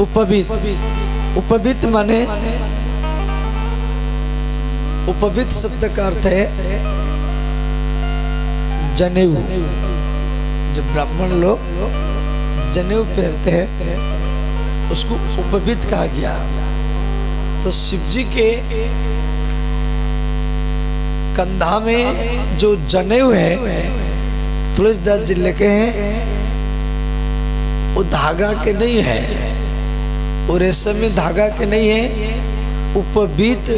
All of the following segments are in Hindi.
उपवीत। उपवीत माने उपवीत शब्द का अर्थ है जनेऊ। जब ब्राह्मण लोग जनेऊ पहनते हैं उसको उपवीत कहा गया। तो शिव जी के कंधा में जो जनेऊ है तुलसीदास जी लिखे हैं वो धागा के नहीं है, वो रेशमी धागा के नहीं है, उपवीत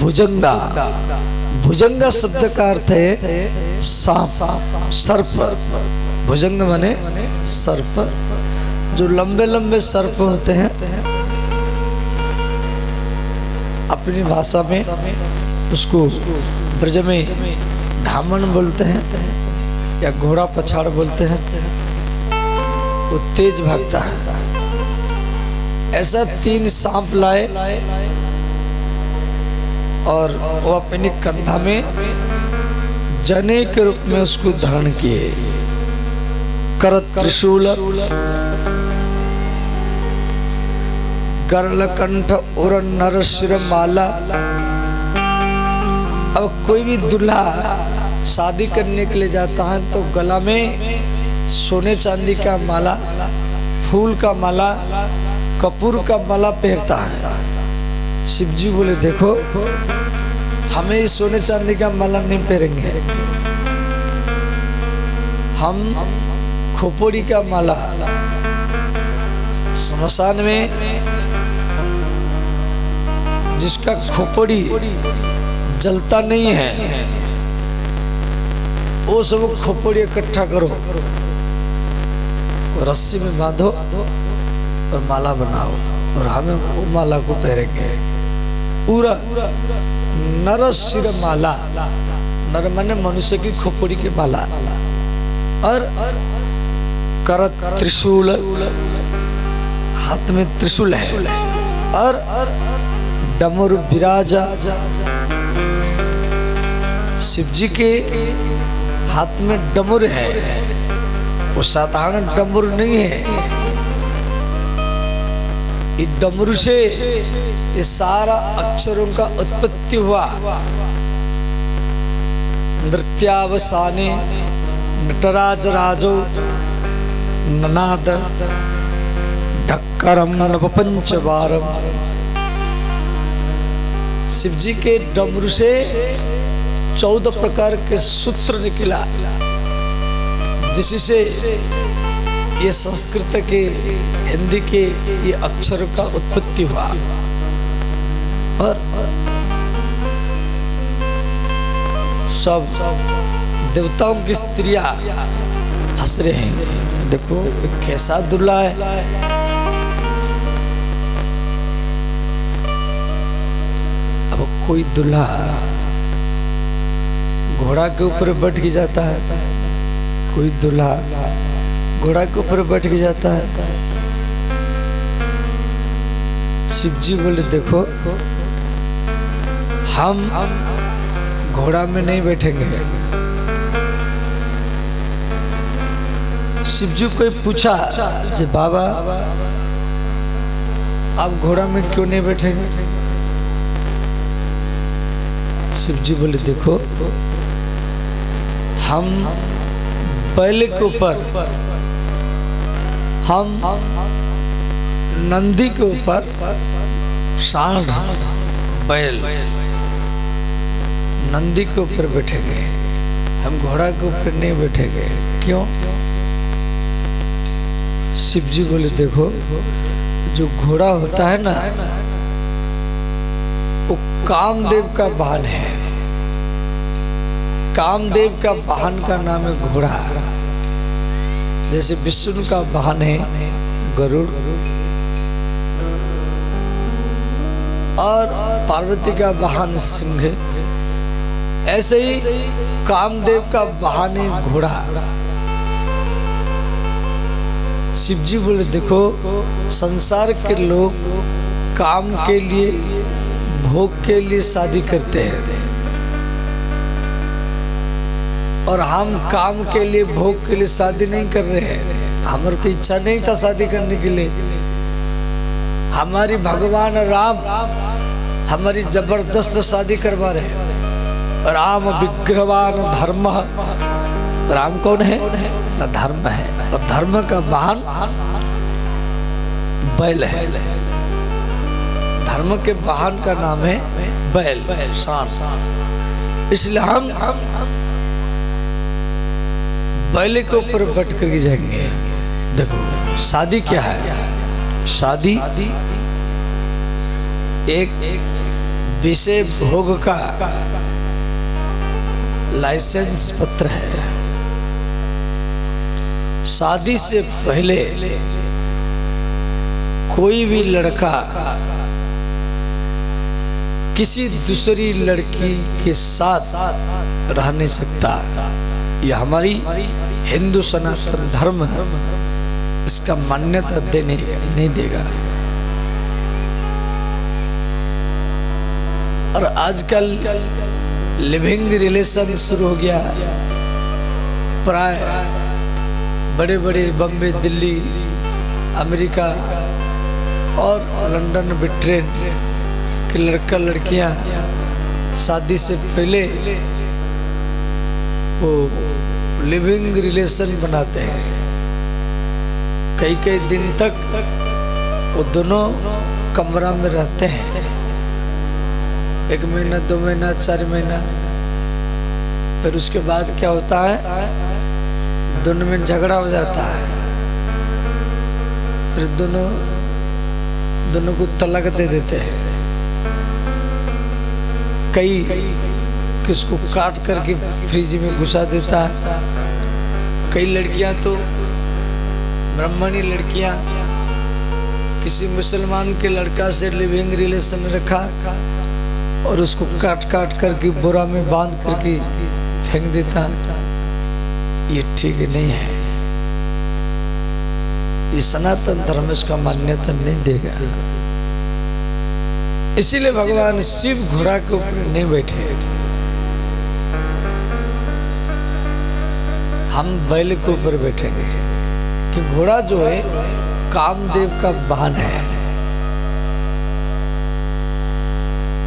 भुजंगा। भुजंगा शब्द का अर्थ है सांप, सर्प। भुजंग माने सर्प, जो लंबे लंबे सर्प होते हैं अपनी भाषा में उसको ब्रज में ढामन बोलते हैं या घोड़ा पछाड़ बोलते हैं। वो तेज भागता है। ऐसा 3 सांप लाए और वो अपने कंधा में जने के रूप में उसको धारण किए। करत त्रिशूल गरलकंठ और नर शिर माला। अब कोई भी दूल्हा शादी करने के लिए जाता है तो गला में सोने चांदी का माला, फूल का माला, कपूर का माला पहनता है। शिव जी बोले देखो हमें इस सोने चांदी का माला नहीं पहनेंगे, हम खोपड़ी का माला। स्मशान में जिसका खोपड़ी जलता नहीं है वो सब खोपड़ी इकट्ठा करो, रस्सी में बांधो और माला बनाओ और हमें वो माला को पहनेंगे। पूरा नर शिर माला, नर माने मनुष्य की खोपड़ी की माला। और करत त्रिशूल, हाथ में त्रिशूल है। और डमरू विराजा। शिव जी के हाथ में डमरू है, वो साधारण डमरू नहीं है। इस डमरू से ये सारा अक्षरों का उत्पत्ति हुआ। नृत्यावसाने नटराज राजो ननाद ढक्करम नवपंचवारम। शिव जी के डमरू से 14 प्रकार के सूत्र निकला, जिससे ये संस्कृत के, हिंदी के ये अक्षर का उत्पत्ति हुआ। और सब देवताओं की स्त्रियां हंस रहे हैं, देखो कैसा दूल्हा है। अब कोई दूल्हा घोड़ा के ऊपर बैठ के जाता है, कोई दूल्हा घोड़ा के ऊपर बैठ के जाता है। शिव जी बोले देखो हम घोड़ा में नहीं बैठेंगे। शिव जी को पूछा जी बाबा आप घोड़ा में क्यों नहीं बैठेंगे? शिव जी बोले देखो हम बैल के ऊपर, हम नंदी के ऊपर, सांड बैल नंदी के ऊपर बैठेंगे, हम घोड़ा के ऊपर नहीं बैठेंगे। क्यों? शिव जी बोले देखो जो घोड़ा होता है ना वो कामदेव का वाहन है। कामदेव का वाहन का नाम है घोड़ा। जैसे विष्णु का वाहन है गरुड़ और पार्वती का वाहन सिंह, ऐसे ही कामदेव का वाहन है घोड़ा। शिव जी बोले देखो संसार के लोग काम के लिए, भोग के लिए शादी करते हैं और हम काम के लिए, भोग के लिए शादी नहीं कर रहे हैं। हमारी तो इच्छा नहीं था शादी करने के लिए, हमारी भगवान राम हमारी जबरदस्त शादी करवा रहे हैं। राम विग्रहवान धर्म, राम कौन है ना धर्म है, और धर्म का वाहन बैल है। धर्म के वाहन का नाम है बैल, सांड। इसलिए हम बैल के ऊपर बैठ कर जाएंगे। देखो शादी क्या है, शादी एक विषय भोग का लाइसेंस पत्र है। शादी से पहले कोई भी लड़का किसी दूसरी लड़की के साथ रह नहीं सकता। यह हमारी हिंदू सनातन धर्म है, इसका मान्यता देने नहीं देगा। और आजकल लिविंग रिलेशन शुरू हो गया। प्राय बड़े बड़े बम्बे, दिल्ली, अमेरिका और लंदन, ब्रिटेन के लड़का लड़कियां शादी से पहले वो लिविंग रिलेशन बनाते हैं। कई कई दिन तक वो दोनों कमरा में रहते हैं, 1 महीना, 2 महीना, 4 महीना। फिर उसके बाद क्या होता है, दोनों में झगड़ा हो जाता है। फिर दोनों को तलाक दे देते हैं। कई किसको काट करके फ्रिज में घुसा देता है। कई लड़कियां तो ब्राह्मणी लड़कियां किसी मुसलमान के लड़का से लिविंग रिलेशन रखा और उसको काट काट करके बोरा में बांध करके फेंक देता। ये ठीक नहीं है, ये सनातन धर्म इसका मान्यता नहीं देगा। इसीलिए भगवान शिव घोड़ा के ऊपर नहीं बैठे, हम बैल के ऊपर बैठेंगे। कि घोड़ा जो है कामदेव का वाहन है,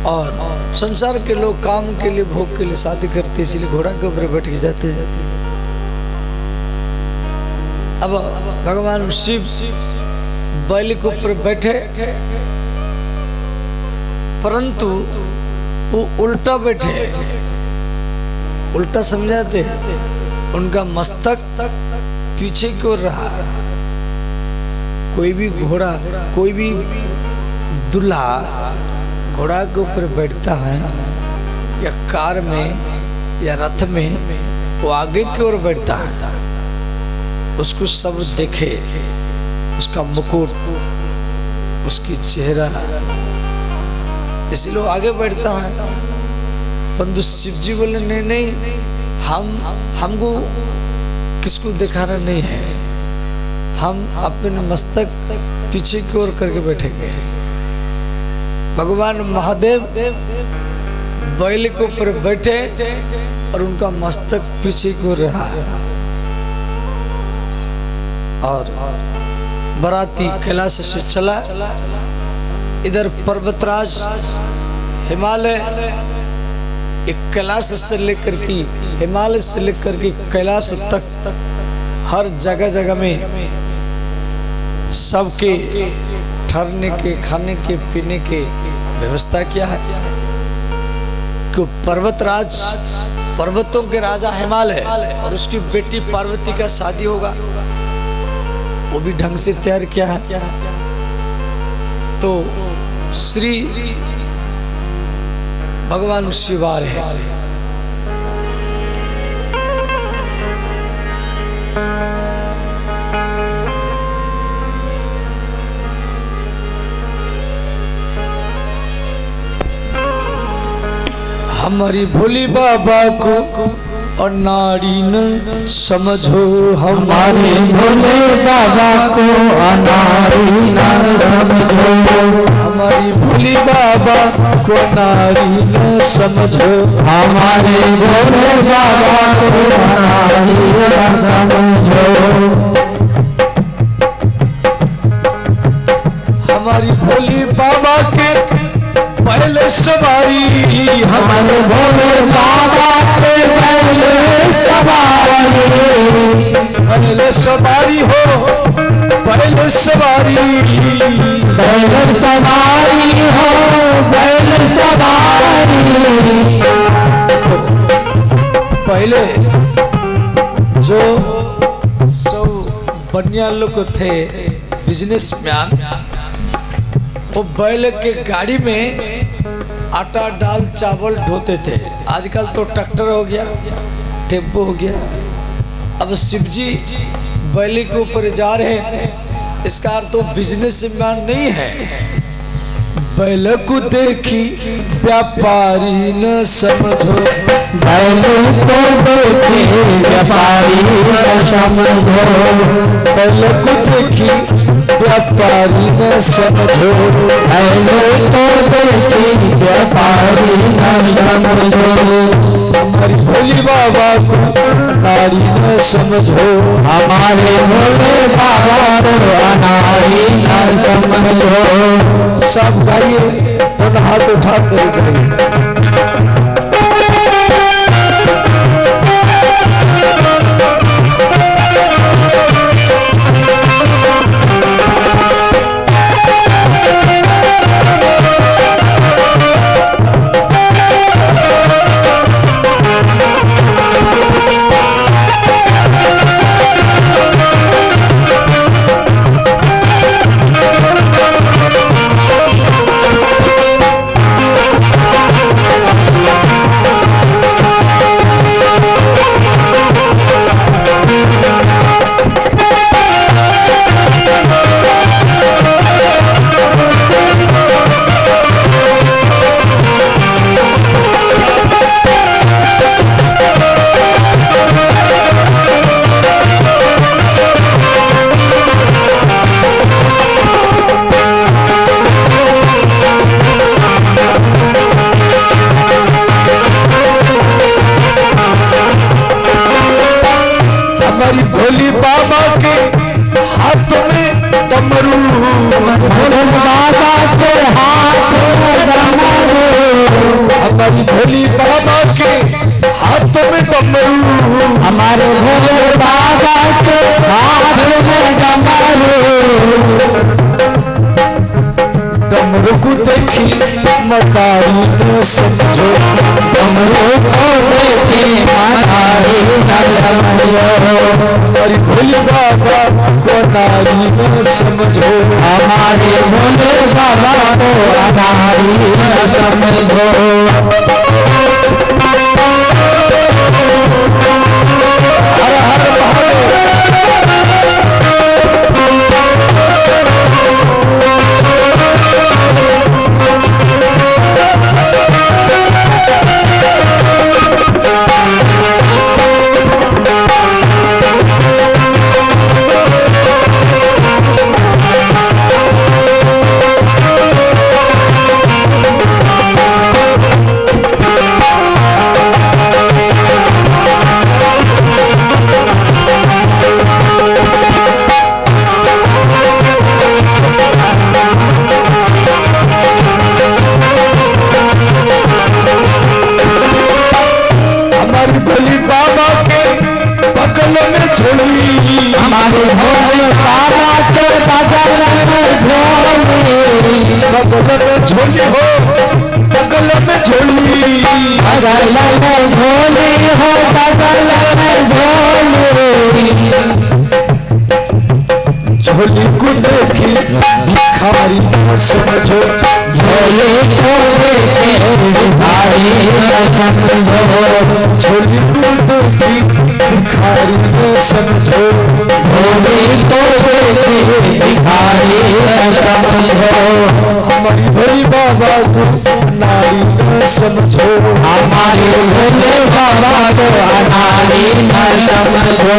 और संसार के लोग काम के लिए, भोग के लिए शादी करते, इसलिए घोड़ा के ऊपर बैठ के जाते हैं। अब भगवान शिव बैल के ऊपर बैठे, परंतु वो उल्टा बैठे। उल्टा समझाते, उनका मस्तक पीछे की ओर रहा। कोई भी घोड़ा, कोई भी दूल्हा घोड़ा के ऊपर बैठता है या कार में या रथ में, वो आगे की ओर बैठता है, उसको सब देखे, उसका मुकुट, उसकी चेहरा, इसलिए वो आगे बैठता है। परंतु शिव जी बोले नहीं नहीं, हमको किसको दिखाना नहीं है, हम अपने मस्तक पीछे की ओर करके बैठेंगे। भगवान महादेव बैल के ऊपर बैठे और उनका मस्तक पीछे की ओर रहा, और बराती कैलाश से चला। इधर पर्वतराज हिमालय, एक कैलाश से लेकर के, हिमालय से लेकर के कैलाश तक हर जगह जगह में सबके ठहरने के, खाने के, पीने के व्यवस्था किया है। कि पर्वतराज, पर्वतों के राजा हिमालय और उसकी बेटी पार्वती का शादी होगा, वो भी ढंग से तैयार किया है। तो श्री भगवान शिव आ रहे हैं। हमारी भोली बाबा को अनाड़ी न समझो, हमारे भोले बाबा को अनाड़ी न समझो, हमारी भोली बाबा को अनाड़ी न समझो, हमारे भोले बाबा को अनाड़ी न समझो। हमारी भोली बाबा के पहले सवारी, हमारे भोले बाबा के पहले सवारी, पहले सवारी हो, पहले सवारी, पहले सवारी हो, पहले सवारी। पहले जो सब बनिया लोग थे बिजनेसमैन, वो बैल के गाड़ी में आटा दाल चावल ढोते थे। आजकल तो ट्रैक्टर हो गया, टेम्पो हो गया। अब शिवजी बैल के ऊपर जा रहे हैं, इसका अर्थ तो बिजनेसमैन नहीं है। बैल को देखी व्यापारी न समझो, बैल को देखी व्यापारी न समझो, बैल को देखी व्यापारी न समझो, बैल को देखी व्यापारी न समझो। हमारी भोली बाबा को नारी न समझो, हमारे भोले बाबा को अनाड़ी न समझो। सब गाइए तो हाथ उठा कर गाइए। भोली बाबा के हाथ में डमरू, भोले बाबा के हाथ में डमरू, हमारी भोली बाबा के हाथ में डमरू, हमारे भोले बाबा के हाथ में डमरू। डमरू को देखी मतारी न समझो, डमरू को देखी मतारी न समझो, हमारी भोली बाबा को नारी न समझो, हमारे भोले बाबा को अनाड़ी न समझो। हर हर महादेव। हमारे भोले बाबा के बगल में झोली, बगल में झोली हो, बगल में झोली, बगल में झोली हो, बगल में झोली। झोली को देखी भिखारी न समझो, झोली को देखे भिखारी न समझो, झोली को देखी भिखारी न समझो, झोली को देखे भिखारी न समझो। हमारी भोली बाबा को नारी न समझो, हमारे भोले बाबा को अनाड़ी न समझो।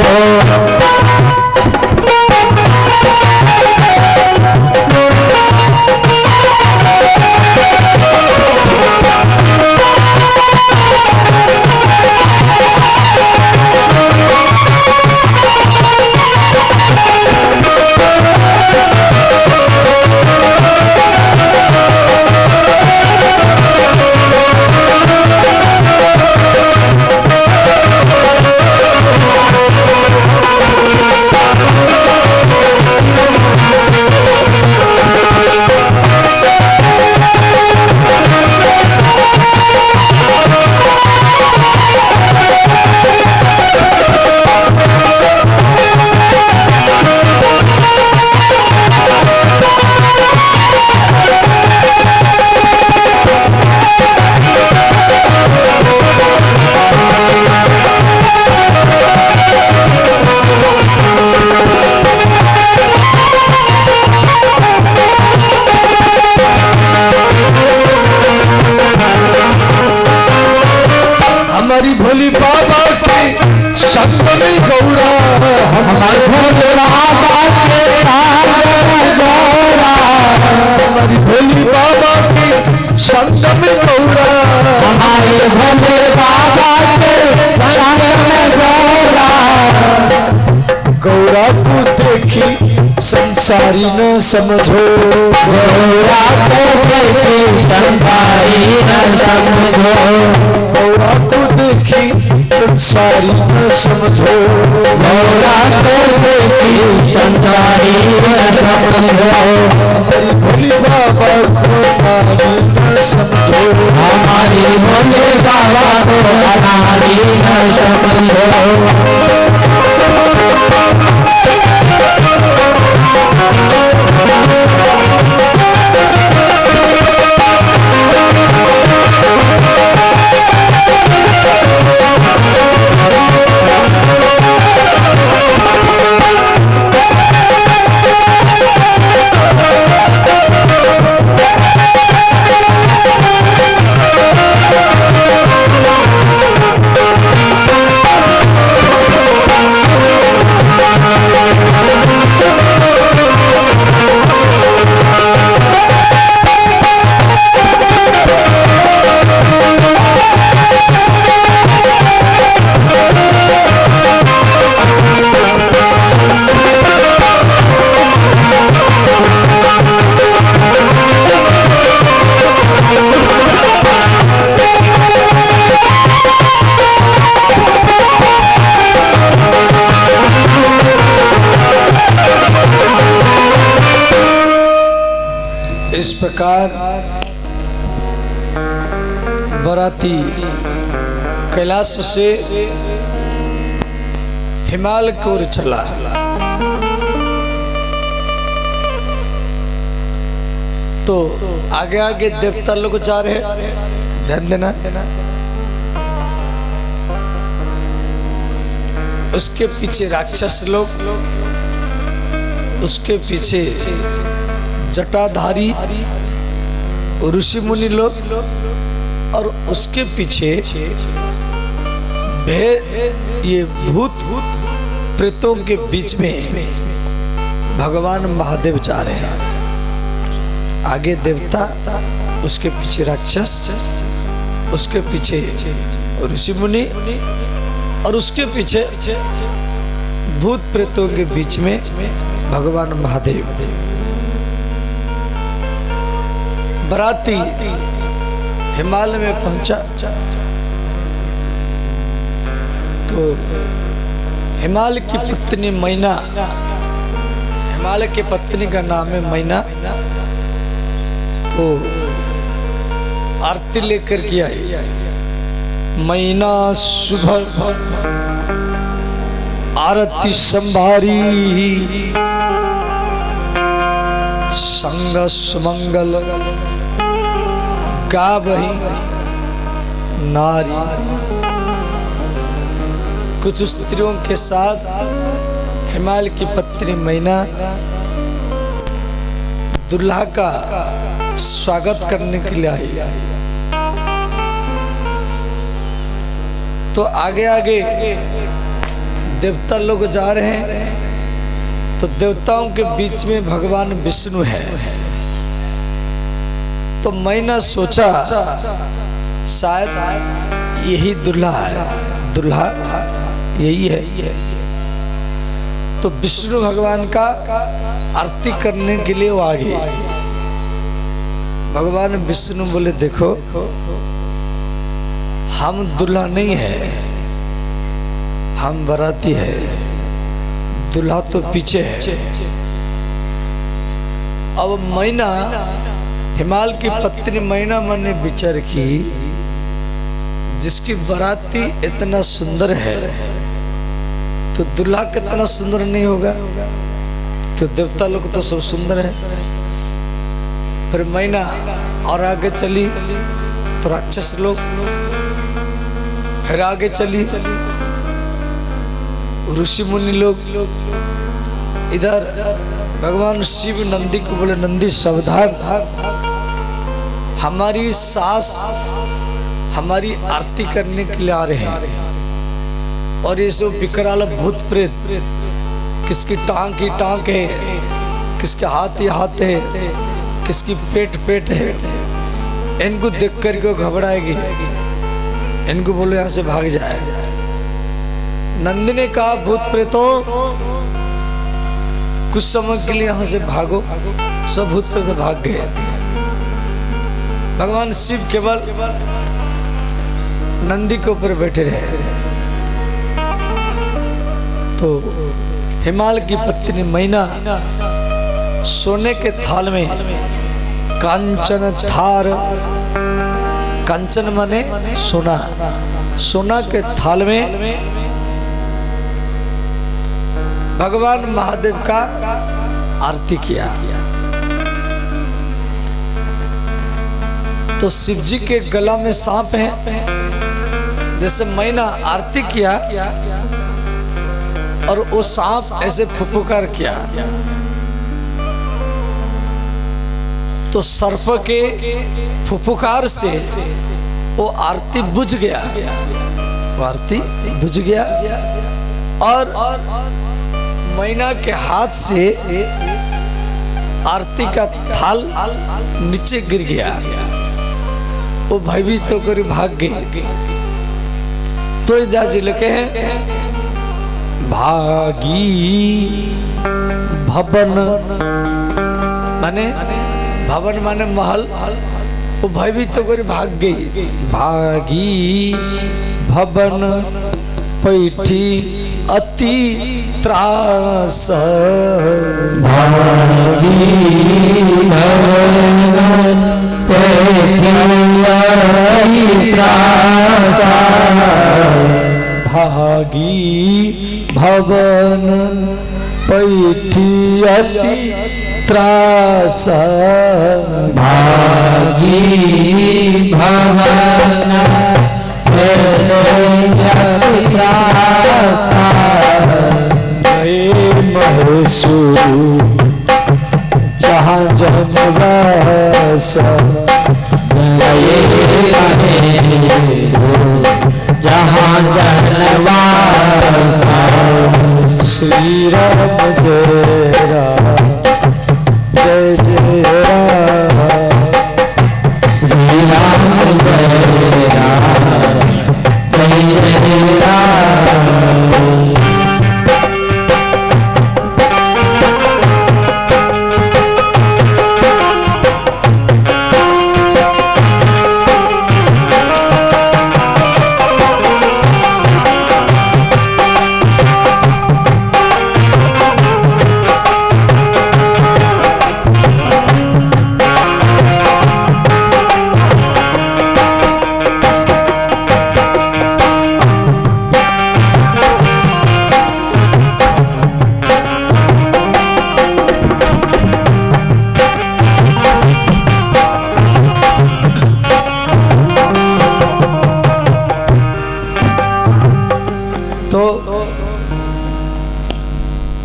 संसारी न समझो, गौरा को देखी संसारी न समझो, गौरा को देखी संसारी न समझो, गौरा को देखी संसारी न समझो, हमारी भोली बाबा को नारी न समझो, हमारी भोले बाबा को अनारी न समझो। इस प्रकार बराती कैलाश से हिमालय की ओर चला। तो आगे आगे देवता लोग जा रहे हैं, ध्यान देना। उसके पीछे राक्षस लोग, उसके पीछे जटाधारी ऋषि मुनि लोग, और उसके पीछे ये भूत प्रेतों के बीच में भगवान महादेव जा रहे हैं। आगे देवता, उसके पीछे राक्षस, उसके पीछे ऋषि मुनि, और उसके पीछे भूत प्रेतों के बीच में भगवान महादेव। बराती हिमालय में पहुंचा तो हिमालय की पत्नी मैना, हिमालय की पत्नी का नाम है मैना, वो आरती लेकर के आई। मैना सुबह आरती संभारी, संग सुमंगल गावही नारी। कुछ स्त्रियों के साथ हिमालय की पत्नी मैना दुल्हा का स्वागत करने के लिए आई। तो आगे आगे देवता लोग जा रहे हैं, तो देवताओं के बीच में भगवान विष्णु है। तो मैंने सोचा शायद यही दुल्हा है, दुल्हा यही है। तो विष्णु भगवान का आरती करने के लिए वो आ गए। भगवान विष्णु बोले देखो, हम दुल्हा नहीं है, हम बराती है, दुल्हा तो पीछे है। अब मैना, हिमालय की पत्नी मैना मन ने विचार की, जिसकी बराती इतना सुंदर है तो दुल्हा कितना सुंदर नहीं होगा, क्यों देवता लोग तो सब सुंदर है। फिर मैना और आगे चली तो राक्षस लोग, फिर आगे चली ऋषि मुनि लोग। इधर भगवान शिव नंदी को बोले, नंदी सावधान, हमारी सास हमारी आरती करने के लिए आ रहे हैं, और ये सब विकराल भूत प्रेत, किसकी टांग की टांग है, किसके हाथ ही हाथ है, किसकी पेट पेट है। इनको देख कर के घबराएगी, इनको बोलो यहाँ से भाग जाए। नंदी ने कहा, भूत प्रेतों कुछ समय के लिए यहाँ से भागो। सब भूत प्रेत भाग गए। भगवान शिव केवल नंदी के ऊपर बैठे रहे। तो हिमालय की पत्नी मैना सोने के थाल में कांचन थार, कांचन माने सोना, सोना के थाल में भगवान महादेव का आरती किया। तो शिव जी के गला में सांप है। जैसे मैना आरती किया और वो सांप ऐसे फुफुकार किया तो सर्प के फुफुकार से वो आरती बुझ गया, वो आरती बुझ गया और मैना के हाथ से आरती का थाल नीचे गिर गया। वो भयभीत होकर भाग गई। तो जाजी लिखे हैं भागी भवन माने, भवन माने महल। वो भयभीत होकर भाग गई। भागी भवन पैठी अति त्रास, भागी भवन पैठी अति त्रास, भागी भवन पैठी अति त्रास, भागी भवन महेशु जहाँ जनवास, जहाँ जनवास, श्री राम जय राम जय जय राम, श्री राम जय राम जय जय राम।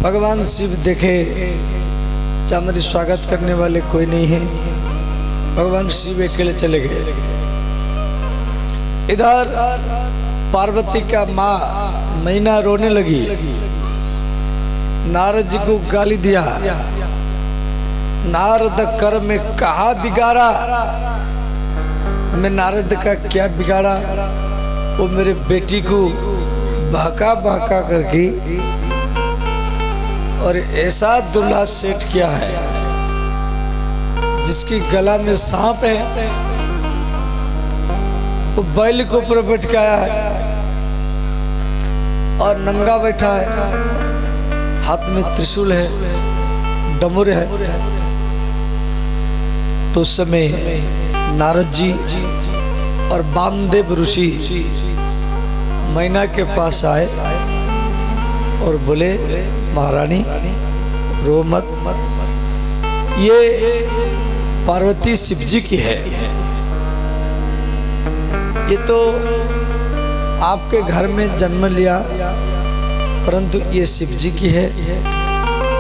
भगवान शिव देखे चाहे मेरी स्वागत करने वाले कोई नहीं है। भगवान शिव अकेले चले गए। इधर पार्वती का माँ मैना रोने लगी। नारद जी को गाली दिया। नारद कर में कहा बिगाड़ा, मैं नारद का क्या बिगाड़ा? वो मेरे बेटी को बहका बहका करके और ऐसा दूल्हा सेट किया है जिसकी गला में सांप है। वो बैल के ऊपर बैठ के आया है और नंगा बैठा है, हाथ में त्रिशूल है, डमरू है। तो उस समय नारद जी और वामदेव ऋषि मैना के पास आए और बोले महारानी रो मत, ये पार्वती शिव जी की है। ये तो आपके घर में जन्म लिया, परंतु ये शिव जी की है।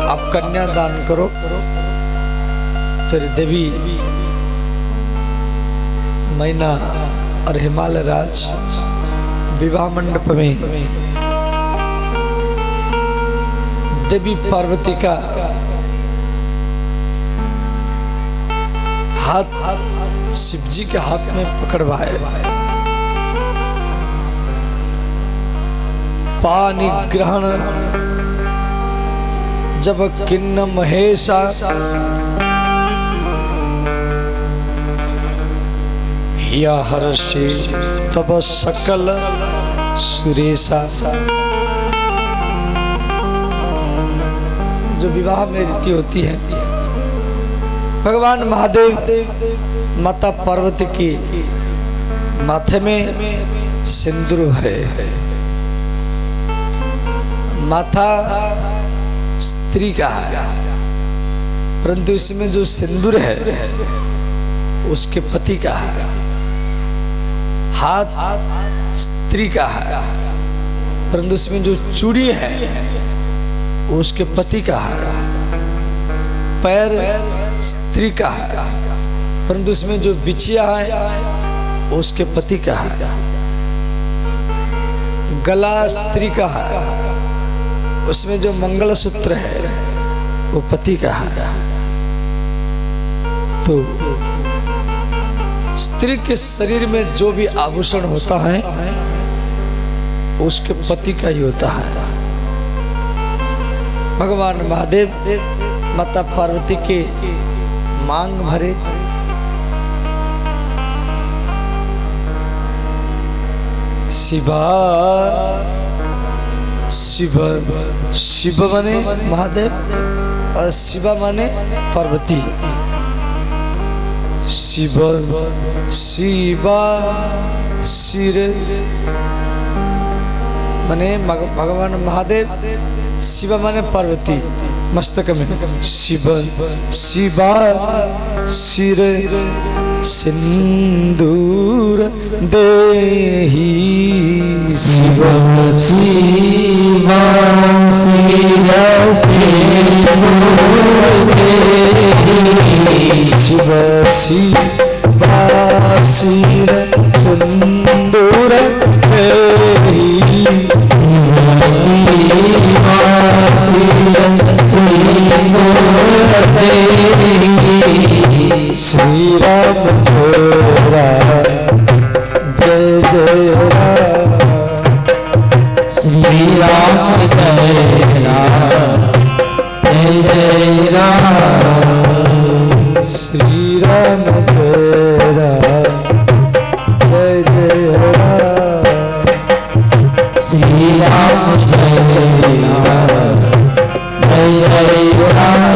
आप कन्या दान करो। फिर देवी मैना और हिमालय राज विवाह मंडप में देवी पार्वती का हाथ शिव जी के हाथ में पकड़वाए। पानी ग्रहण जब किन्न महेशा हिया हर्षि तब सकल सुरेशा। जो विवाह में रीति होती है, भगवान महादेव माता पार्वती की माथे में सिंदूर भरे। माथा स्त्री का है, परंतु इसमें जो सिंदूर है उसके पति का है। हाथ स्त्री का है, परंतु इसमें जो चूड़ी है वो उसके पति का है। पैर स्त्री का है, परंतु इसमें जो बिछिया है वो उसके पति का है। गला स्त्री का है, उसमें जो मंगलसूत्र है वो पति का है। तो स्त्री के शरीर में जो भी आभूषण होता है उसके पति का ही होता है। भगवान महादेव माता पार्वती के मांग भरे। शिवा शिव शिव माने महादेव और शिवा माने पार्वती। शिव शिवा सिर माने भगवान महादेव, शिवा माने पार्वती मस्तक में। शिव शिवा सिर सिंदूर देहि। शिव शिवा सिर सिंदूर देहि। शिव शिवा सिर सिंदूर देहि। श्री राम जय जय राम। श्री राम जय राम जय जय राम। श्री राम जय राम जय जय राम। श्री राम जय राम जय जय राम।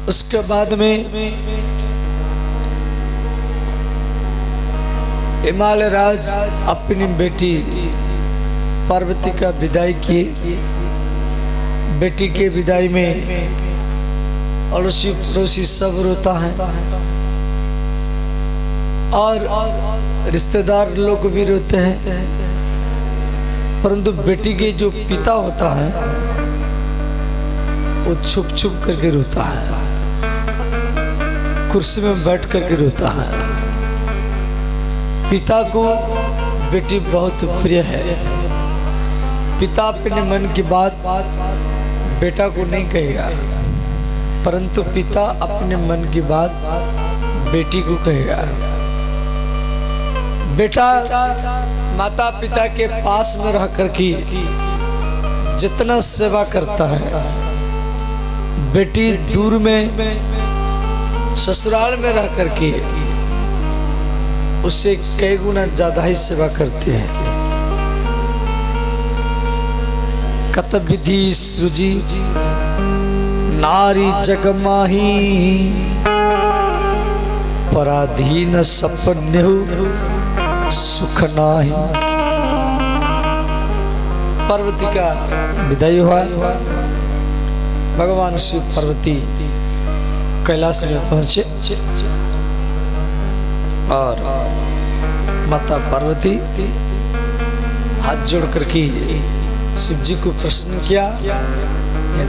उसके बाद में हिमालय राज अपनी बेटी पार्वती का विदाई किए। बेटी के विदाई में अड़ोसी पड़ोसी सब रोता है और रिश्तेदार लोग भी रोते हैं, परंतु बेटी के जो पिता होता है वो छुप छुप करके रोता है, कुर्सी में बैठ करके रोता है। पिता को बेटी बहुत प्रिय है। पिता अपने मन की बात बेटा को नहीं कहेगा, परंतु पिता अपने मन की बात बेटी को कहेगा। बेटा माता पिता के पास में रह करके जितना सेवा करता है, बेटी दूर में ससुराल में रह करके उससे कई गुना ज्यादा ही सेवा करते हैं। कत विधि सृजी नारी जगमाही, पराधीन सपन्यु सुख नाही। पार्वती का विदाई हुआ। भगवान शिव पार्वती कैलाश में पहुंचे और माता पार्वती हाथ जोड़ करके शिव जी को प्रसन्न किया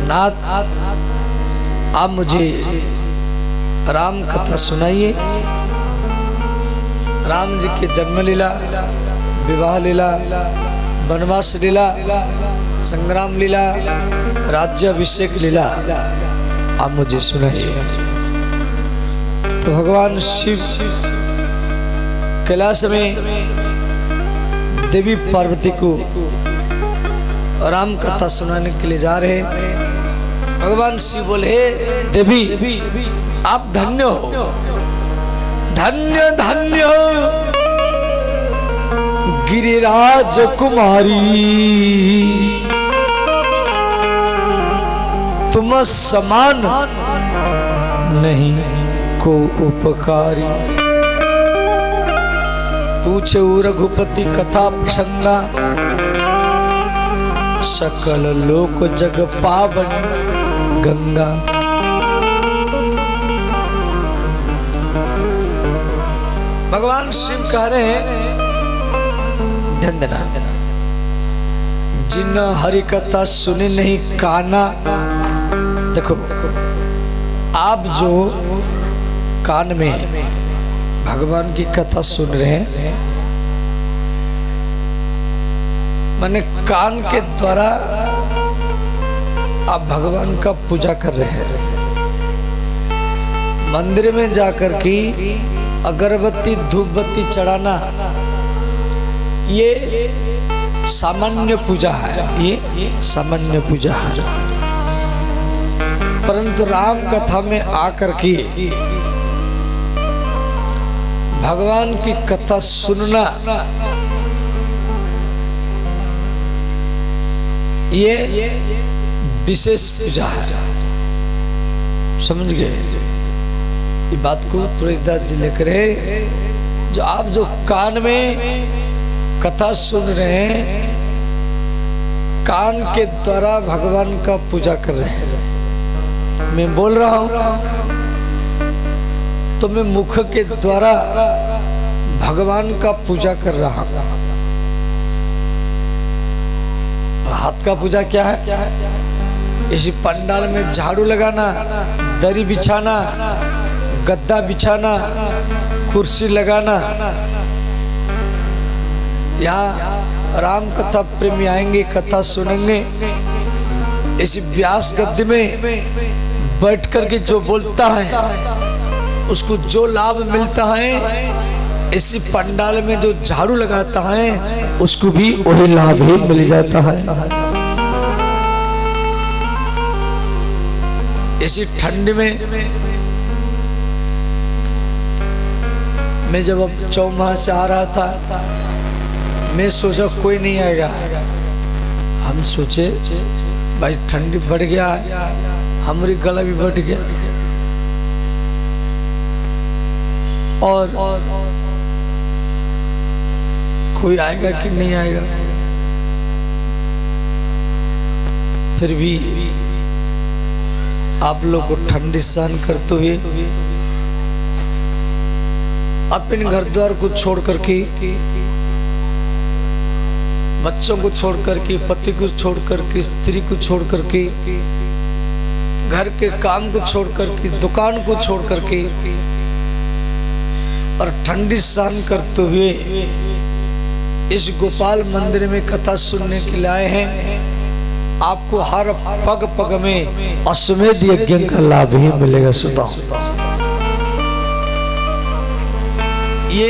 नाथ आप मुझे राम कथा सुनाइए। राम जी की जन्म लीला, विवाह लीला, वनवास लीला, संग्राम लीला, राज्याभिषेक लीला आप मुझे सुनाइए। तो भगवान शिव कैलाश में देवी पार्वती को राम कथा सुनाने के लिए जा रहे हैं। भगवान शिव बोले, हे देवी आप धन्य हो, धन्य धन्य हो गिरिराज कुमारी, तुम समान नहीं को उपकारी। पूछे रघुपति कथा प्रसंगा, सकल लोक जग पावन गंगा। भगवान शिव कह रहे हैं, धन्यना जिन हरि कथा सुने नहीं काना। देखो आप जो कान में भगवान की कथा सुन रहे हैं, माने कान के द्वारा आप भगवान का पूजा कर रहे हैं। मंदिर में जाकर के अगरबत्ती धूप बत्ती चढ़ाना ये सामान्य पूजा है, ये सामान्य पूजा है। परंतु राम कथा में आकर के भगवान की कथा सुनना ये विशेष पूजा है। समझ गए ये बात को? तुलसीदास जी लिख रहे, जो आप जो कान में कथा सुन रहे हैं, कान के द्वारा भगवान का पूजा कर रहे हैं। मैं बोल रहा हूं तो मैं मुख के द्वारा भगवान का पूजा कर रहा हूं। हाथ का पूजा क्या है? इसी पंडाल में झाड़ू लगाना, दरी बिछाना, गद्दा बिछाना, कुर्सी लगाना। यहाँ राम कथा प्रेमी आएंगे, कथा सुनेंगे। इसी व्यास गद्दे में बैठ करके जो बोलता है उसको जो लाभ मिलता है, इसी पंडाल में जो झाड़ू लगाता है उसको भी वही लाभ ही मिल जाता है। इसी ठंड में मैं जब अब चौमाह से आ रहा था, मैं सोचा कोई नहीं आएगा। हम सोचे भाई ठंडी बढ़ गया, हमारी गला भी बढ़ गया और कोई आएगा कि नहीं आएगा। फिर भी आप लोग को ठंडी सहन करते हुए अपने घर द्वार को छोड़ करके, बच्चों को छोड़ करके, पति को छोड़ करके, स्त्री को छोड़ करके, घर के काम को छोड़ करके, दुकान को छोड़ करके और ठंडी सहन करते हुए इस गोपाल मंदिर में कथा सुनने के लिए आए हैं। आपको हर पग पग में अश्वमेध यज्ञ का लाभ ही मिलेगा। सुधा ये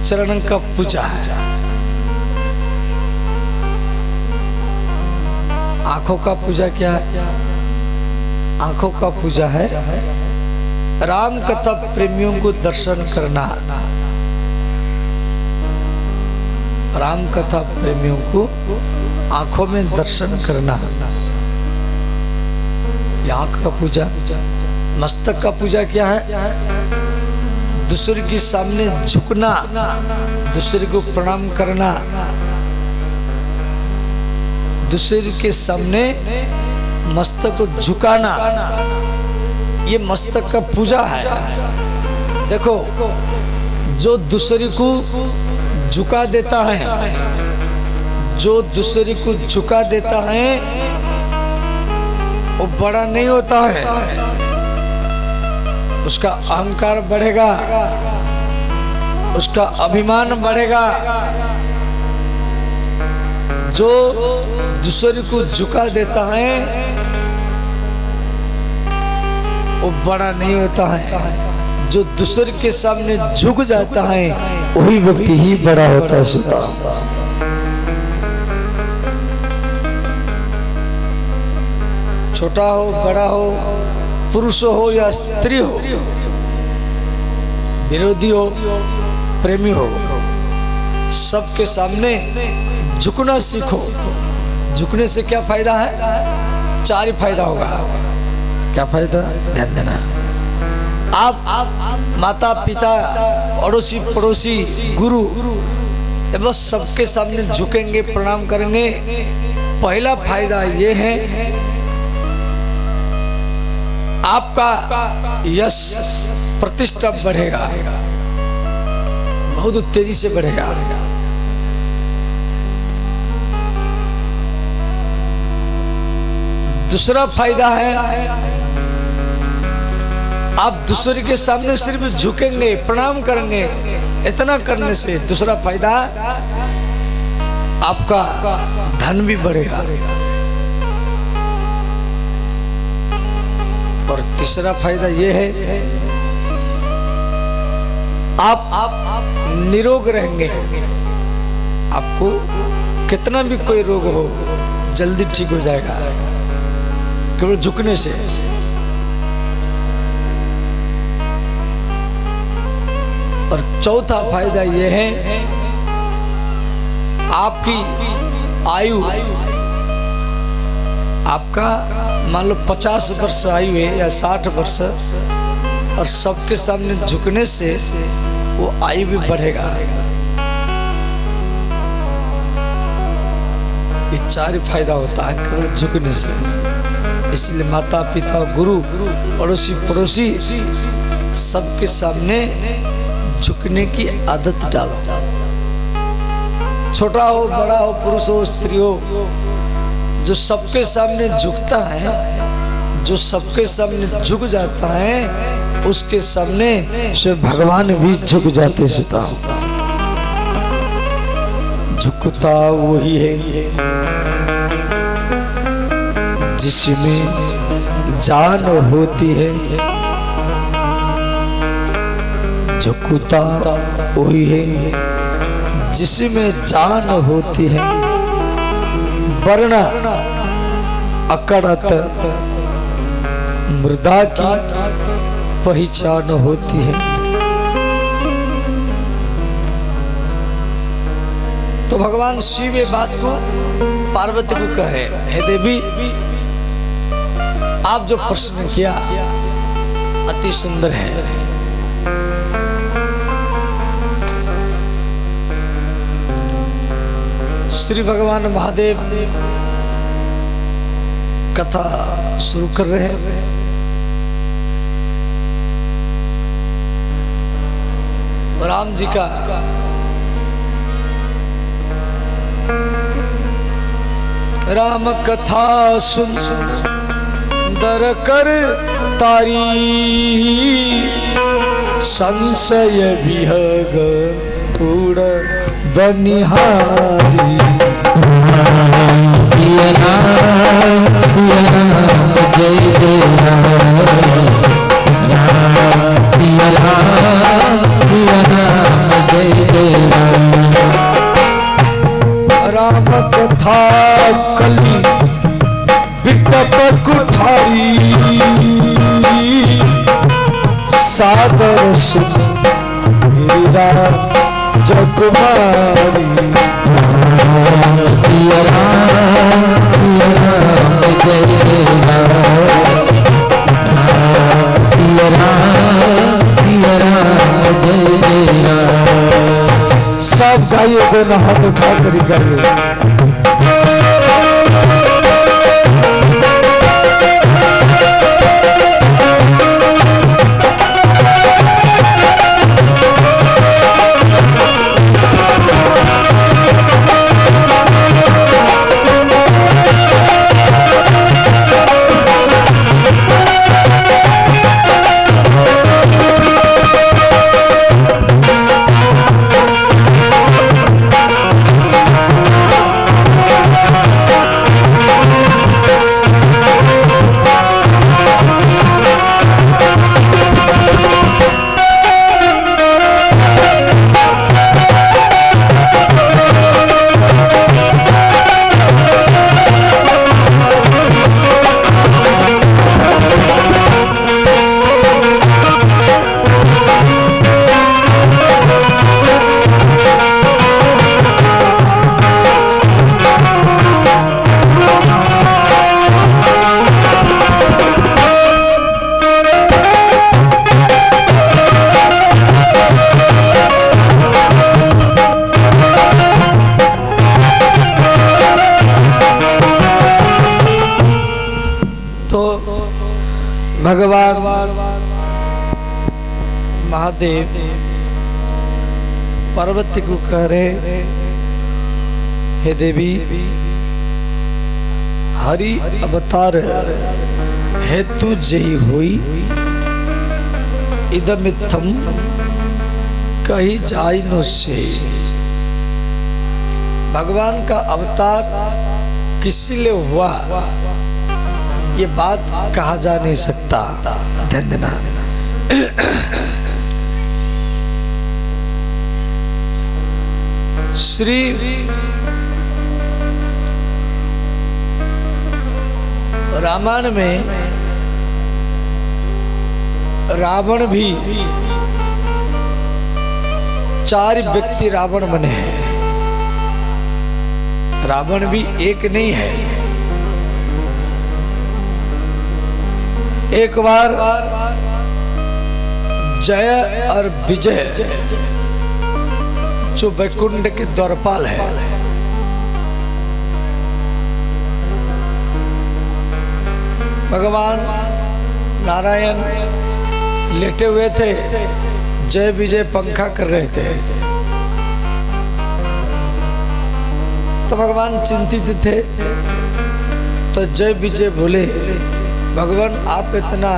चरण का पूजा है। आंखों का पूजा क्या है? आंखों का पूजा है राम कथा प्रेमियों को दर्शन करना। राम कथा प्रेमियों को आंखों में दर्शन करना, आंख का पूजा। मस्तक का पूजा क्या है? दूसरे के सामने झुकना, दूसरे को प्रणाम करना, दूसरे के सामने मस्तक को झुकाना, ये मस्तक का पूजा है। देखो, जो दूसरे को झुका देता है, जो दूसरे को झुका देता है, वो बड़ा नहीं होता है, उसका अहंकार बढ़ेगा, उसका अभिमान बढ़ेगा। जो दूसरे को झुका देता है वो बड़ा नहीं होता है, जो दूसरे के सामने झुक जाता है वही व्यक्ति ही बड़ा होता है। सुता छोटा हो बड़ा हो, पुरुष हो या स्त्री हो, विरोधी हो प्रेमी हो, सबके सामने झुकना सीखो। झुकने से क्या फायदा है? 4 ही फायदा होगा। क्या फायदा? ध्यान देना। आप माता पिता, अड़ोसी पड़ोसी, गुरु बस सबके सामने झुकेंगे, प्रणाम करेंगे। पहला फायदा ये है आपका यश प्रतिष्ठा बढ़ेगा, बहुत तेजी से बढ़ेगा। दूसरा फायदा है आप दूसरे के सामने सिर्फ झुकेंगे, प्रणाम करेंगे। इतना करने से दूसरा फायदा आपका धन भी बढ़ेगा। और तीसरा फायदा यह है आप निरोग रहेंगे। आपको कितना भी कोई रोग हो जल्दी ठीक हो जाएगा केवल झुकने से। और चौथा फायदा यह है आपकी आयु, आपका मान लो 50 वर्ष आयु है या 60 वर्ष, और सबके सामने झुकने से वो आयु भी बढ़ेगा। ये 4 फायदा होता है केवल झुकने से। इसलिए माता पिता, गुरु, अड़ोसी पड़ोसी सबके सामने झुकने की आदत डालो। छोटा हो बड़ा हो, पुरुष हो स्त्री हो, जो सबके सामने झुकता है, जो सबके सामने झुक जाता है, उसके सामने से भगवान भी झुक जाते। सीता झुकता वही है जिसमें जान होती है, झुकता वही है जिसमें जान होती है। वरना अकड़त मृदा की पहचान होती है। तो भगवान शिव ये बात को पार्वती को कहे, हे देवी आप जो प्रश्न किया अति सुंदर है। श्री भगवान महादेव कथा शुरू कर रहे हैं। राम जी का राम कथा सुन दर कर तारी, संशय विहग पूर्ण बनिहारी। सिया राम जय जय राम, सिया राम जय जय राम। राम कथा कली विटप कुठारी, सादर सुन मीरा जगुमारी। सिया राम जय जय राम, सिया राम जय जय राम। सब गाइए, दोनों हाथ उठा कर गाइए। महादेव पार्वती को कह रहे, हे देवी, हरि अवतार हेतु जई हुई, इदमित्थम कही जाई नो से। भगवान का अवतार किसी लिए हुआ ये बात कहा जा नहीं सकता। ध्यान देना। श्री रामायण में रावण भी 4 व्यक्ति रावण बने हैं। रावण भी एक नहीं है। एक बार जय और विजय जो वैकुंठ के द्वारपाल है, भगवान नारायण लेटे हुए थे, जय विजय पंखा कर रहे थे। तो भगवान चिंतित थे। तो जय विजय बोले, भगवान आप इतना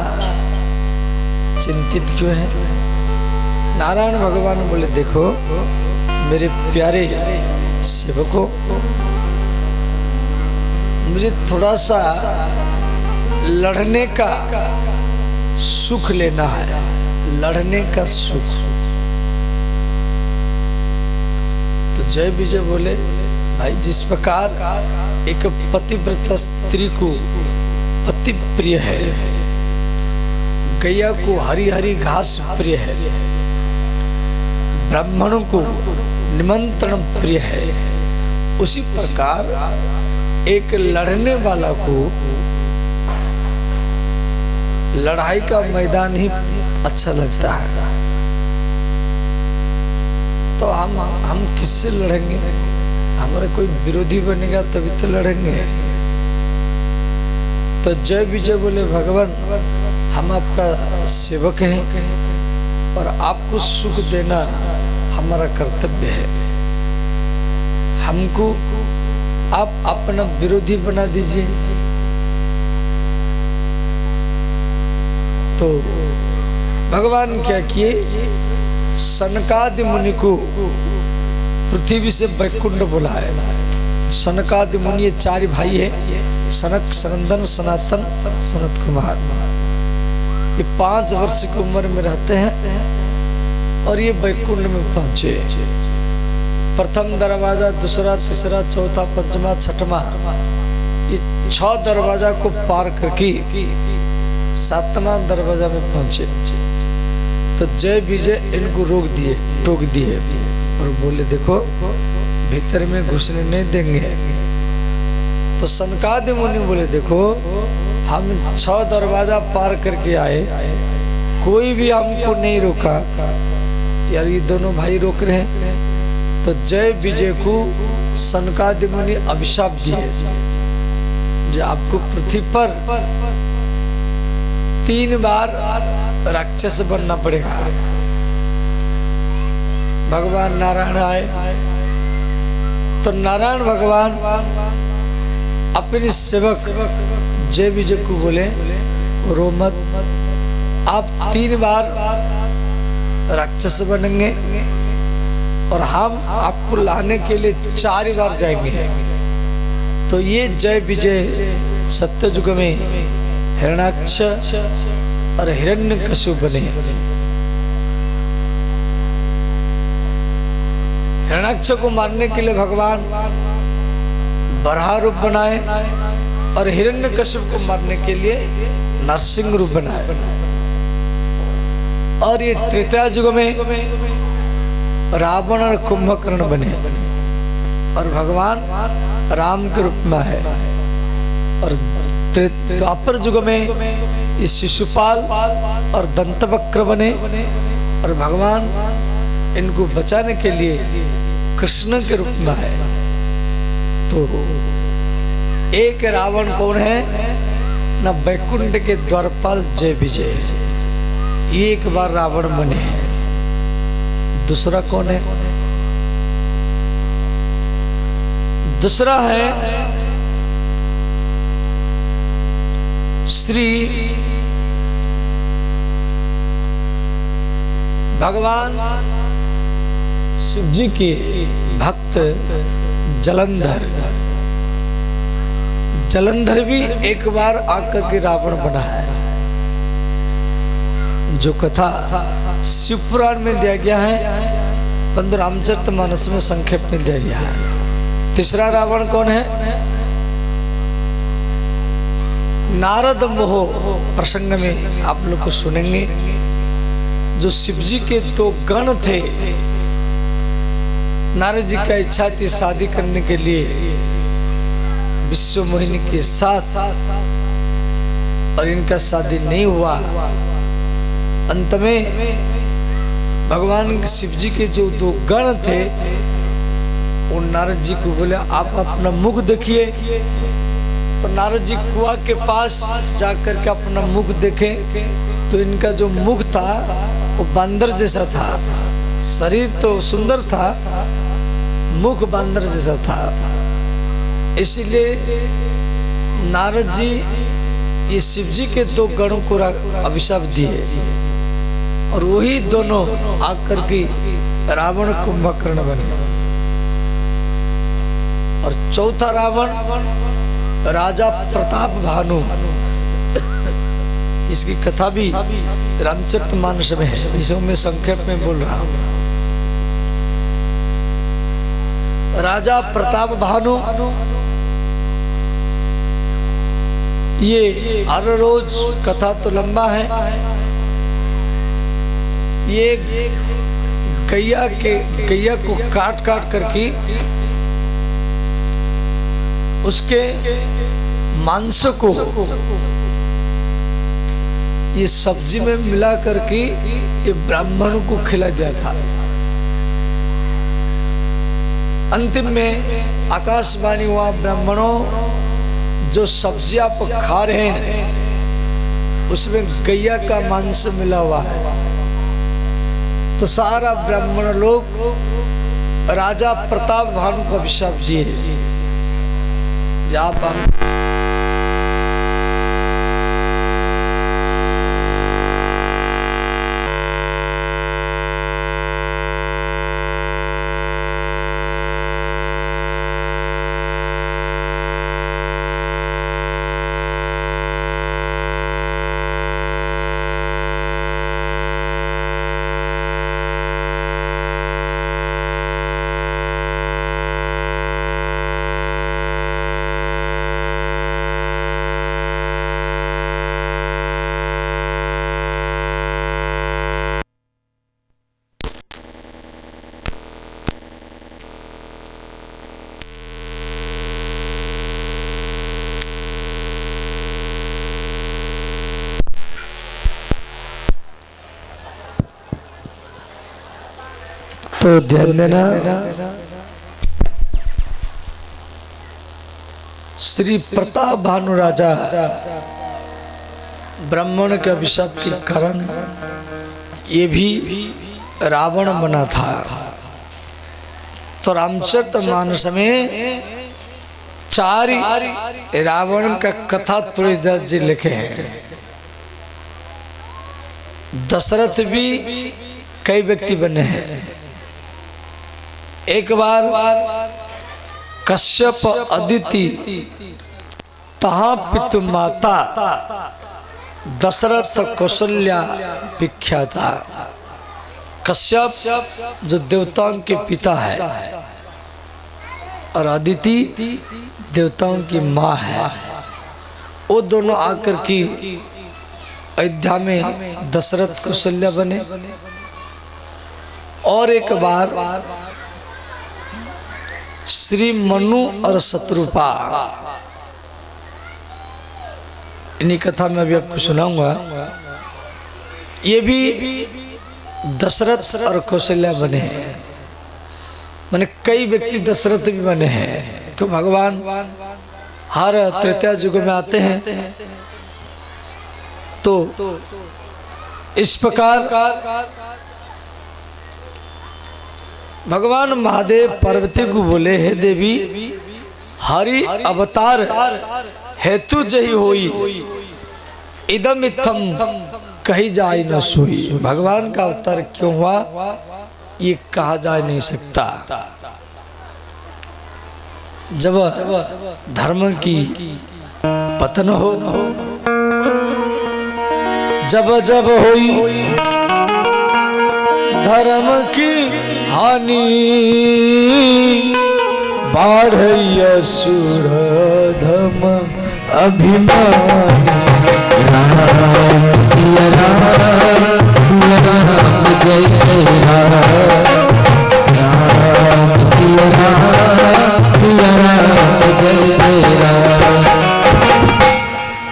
चिंतित क्यों हैं? नारायण भगवान बोले, देखो मेरे प्यारे सेवकों, मुझे थोड़ा सा लड़ने का सुख लेना है, लड़ने का सुख। तो जय विजय बोले, भाई जिस प्रकार एक पतिव्रता स्त्री को पति प्रिय है, गैया को हरी हरी घास प्रिय है, ब्राह्मणों को निमंत्रण प्रिय है, उसी प्रकार एक लड़ने वाला को लड़ाई का मैदान ही अच्छा लगता है। तो हम किससे लड़ेंगे? हमारा कोई विरोधी बनेगा तभी तो लड़ेंगे। तो जय विजय बोले, भगवान हम आपका सेवक हैं और आपको सुख देना हमारा कर्तव्य है। हमको आप अपना विरोधी बना दीजिए। तो भगवान क्या किए, सनकादि मुनि को पृथ्वी से वैकुंठ बुलाया। सनकादि मुनि ये 4 भाई है, सनक, सनंदन, सनातन, सनत कुमार। ये 5 वर्ष की उम्र में रहते हैं और ये वैकुंठ में पहुंचे। प्रथम दरवाजा, दूसरा, तीसरा, चौथा, पंचमा, छठवां, ये 6 दरवाजा को पार करके 7वां दरवाजा में पहुंचे। तो जय विजय इनको टोक दिए और बोले, देखो भीतर में घुसने नहीं देंगे। तो सनकादि मुनि बोले, देखो हम 6 दरवाजा पार करके आए, कोई भी हमको नहीं रोका, यार ये दोनों भाई रोक रहे हैं। तो जय विजय को सनकादि मुनि अभिशाप दिए, जो आपको पृथ्वी पर 3 बार राक्षस बनना पड़ेगा। भगवान नारायण आए। तो नारायण भगवान अपने सेवक जय विजय को बोले, रो मत, आप 3 बार राक्षस बनेंगे और हम आपको लाने के लिए 4 बार जाएंगे। तो ये जय विजय सत्ययुग में हिरण्याक्ष और हिरण्यकशिपु बने। हिरण्याक्ष को मारने के लिए भगवान बराह रूप बनाए और हिरण्यकशिपु को मारने के लिए नरसिंह रूप बनाए। और ये त्रेता युग में रावण और कुंभकर्ण बने और भगवान राम के रूप में है। और द्वापर युग में इस शिशुपाल और दंतवक्र बने और भगवान इनको बचाने के लिए कृष्ण के रूप में है। तो एक रावण कौन है न? वैकुंठ के द्वारपाल जय विजय, एक बार रावण बने हैं। दूसरा कौन है? दूसरा है श्री भगवान शिव जी के भक्त जलंधर। जलंधर भी एक बार आकर के रावण बना है, जो कथा शिव पुराण में दिया गया है, परंतु रामचरितमानस में संक्षेप में दिया गया है। तीसरा रावण कौन है? नारद मोह प्रसंग में आप लोग को सुनेंगे, जो शिव जी के दो गण थे। नारद जी का इच्छा थी शादी करने के लिए विश्व मोहिनी के साथ, और इनका शादी नहीं हुआ। अंत में भगवान शिव जी के जो दो गण थे, वो नारद जी को बोले आप अपना मुख देखिए। तो नारद जी कुआं के पास जाकर के अपना मुख देखे, तो इनका जो मुख था वो बंदर जैसा था। शरीर तो सुंदर था, मुख बंदर जैसा था। इसलिए नारद जी ये शिव जी के दो गणों को अभिशाप दिए, और वही दोनों आकर के रावण कुंभकर्ण बने। और चौथा रावण राजा प्रताप भानु, इसकी कथा भी रामचरितमानस में है, इसे मैं संक्षेप में बोल रहा हूं। राजा प्रताप भानु ये हर रोज कथा तो लंबा है। ये गैया को काट काट करके उसके मांस को ये सब्जी में मिला करके ये ब्राह्मणों को खिला दिया था। अंतिम में आकाशवाणी हुआ, ब्राह्मणों जो सब्जी आप खा रहे हैं उसमें गैया का मांस मिला हुआ है। तो सारा ब्राह्मण लोग राजा प्रताप भानु को अभिशाप दिए, आप तो ध्यान देना, श्री प्रताप भानु राजा ब्राह्मण के अभिशाप के कारण ये भी रावण बना था। तो रामचरितमानस में 4 रावण का कथा तुलसीदास जी लिखे हैं। दशरथ भी कई व्यक्ति बने हैं। एक बार कश्यप अदिति तहा पितु माता दशरथ कौशल्या विख्याता। कश्यप जो देवताओं के पिता है और अदिति देवताओं की माँ है, वो दोनों आकर की अयोध्या में दशरथ कौशल्या बने। और एक बार श्री मनु और शत्रुपा, इन्हीं कथा में अभी आपको सुनाऊंगा। ये भी दशरथ और कौशल्या बने हैं। माने कई व्यक्ति दशरथ भी बने हैं, क्यों भगवान हर तृतीया युग में आते हैं। तो इस प्रकार भगवान महादेव पार्वती को बोले, हे देवी, हरि अवतार हेतु जही होई, इदम इत्थम कही जाए न सोई। भगवान का अवतार क्यों हुआ ये कहा जा नहीं सकता। जब धर्म की पतन हो, जब जब हुई धर्म की हानि, बाढ़ असुर धम अभिमानी। राम सिया राम जय जय राम, राम सिया राम जय जय राम।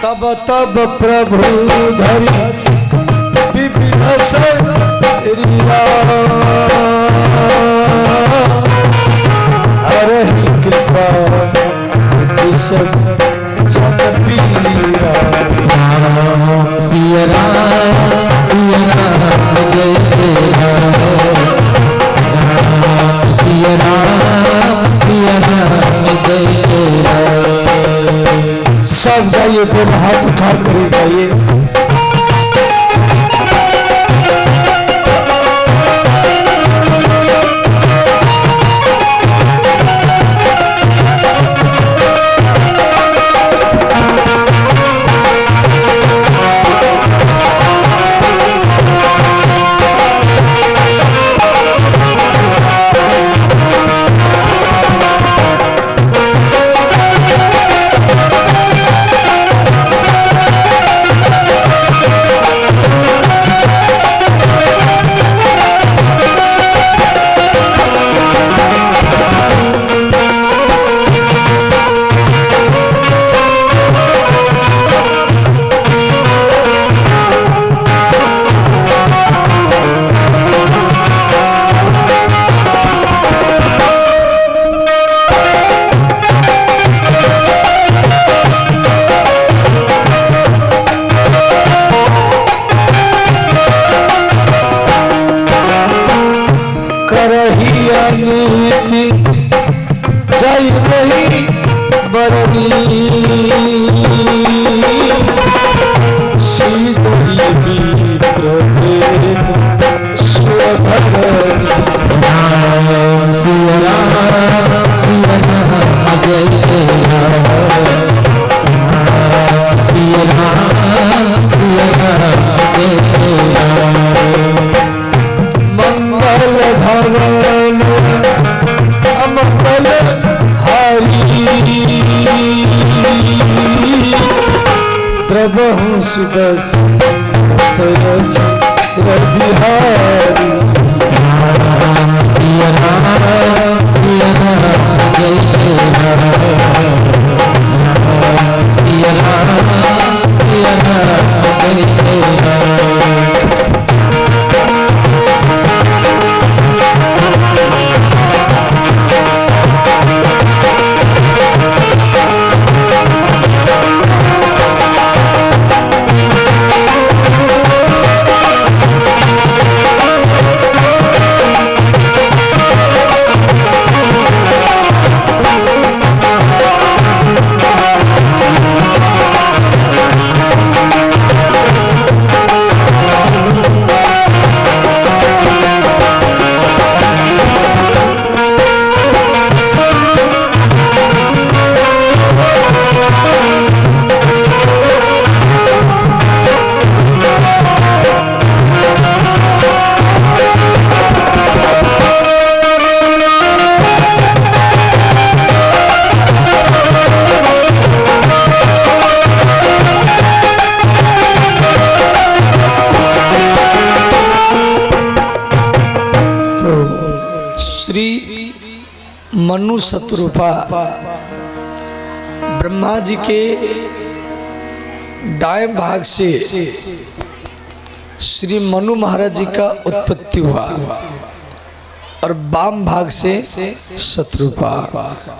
तब तब प्रभु धरि विविध शरीरा, हरहि कृपा सब जन पीरा। राम सिया राम जय जय राम, राम सिया राम जय जय राम। सब गाइए, दोनों हाथ उठा कर गाइए। प्रभु सुदस बिहारी। राम सिया राम जय जय राम, राम सिया राम जय जय राम। मनु शत्रुपा ब्रह्मा जी के दाएं भाग से श्री मनु महाराज जी का उत्पत्ति हुआ और वाम भाग से शत्रुपा।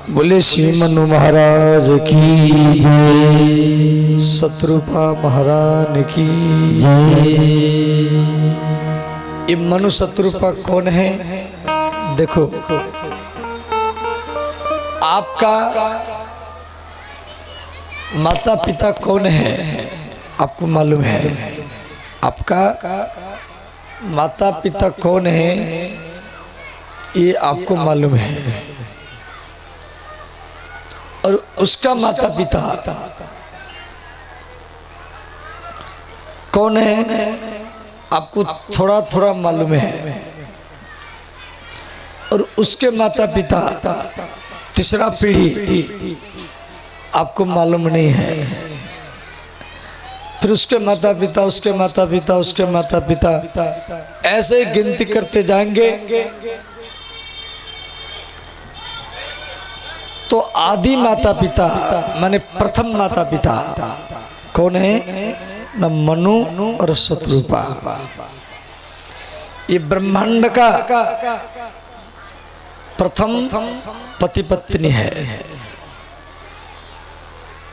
बोले श्री मनु महाराज की जय, शत्रुपा महाराज की जय। ये मनु शत्रुपा कौन है? देखो आपका माता पिता कौन है आपको मालूम है? आपका माता पिता कौन है ये आपको मालूम है। और उसका माता पिता कौन है आपको थोड़ा थोड़ा मालूम है। और उसके माता पिता तीसरा पीढ़ी आपको मालूम नहीं है। फिर उसके माता पिता उसके माता पिता उसके माता पिता ऐसे गिनती करते जाएंगे तो आदि माता पिता माने प्रथम माता पिता कौन है न मनु और शत्रुपा। ये ब्रह्मांड का प्रथम पति पत्नी है।